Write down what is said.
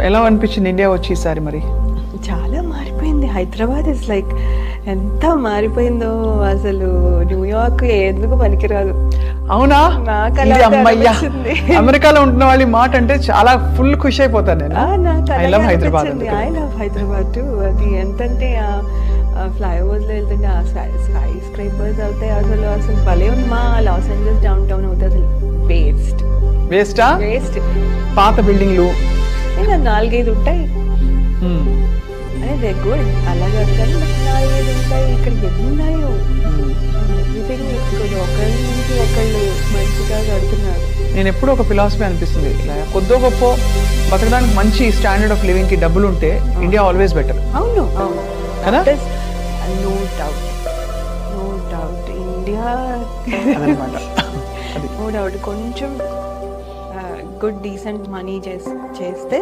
ఎలా అనిపించింది ఇండియా వచ్చి ఈసారి మరి? చాలా మారిపోయింది. హైదరాబాద్ ఇస్ లైక్ ఎంత మారిపోయిందో అసలు. న్యూయార్క్ ఎందుకు పనికిరాదు. అవునా? నాకు ఇది అలాగే అమ్మయ్యా, అనిపించింది. అమెరికాలో ఉంటున్న వాళ్ళు ఈ మాట అంటే చాలా ఫుల్ ఖుషి అయిపోతాను నేను. నాకు I love Hyderabad. I love Hyderabad to. అది ఎంతంటే ఫ్లైఓవర్స్ లో వెళ్తుంటే ఆ స్కై స్క్రైపర్స్ అవుతాయి, అసలు అసలు భలే ఉంది. మా లాస్ ఏంజల్స్ డౌన్ టౌన్ అవుతాయి అసలు వేస్టా? వేస్ట్. పాత బిల్డింగ్లు. ఇంకా 4-5 ఉంటాయి. అదే గుడ్ అలాగే కానీ 4-5 ఉంటాయి. ఇక్కడ ఎన్ని ఉన్నాయో ఎవ్రీథింగ్. ఒకరి నుంచి ఒకళ్ళు మంచిగా కడుతున్నారు. నేను ఎప్పుడు ఒక ఫిలాసఫీ అనిపిస్తుంది, కొద్దో గొప్ప బతకడానికి మంచి స్టాండర్డ్ ఆఫ్ లివింగ్ కి డబ్బులు ఉంటే ఇండియా ఆల్వేస్ బెటర్. అవును అవును కదా? No doubt, no doubt. India అదనమాట. No doubt. కొంచెం గుడ్ డీసెంట్ మనీ చేస్తే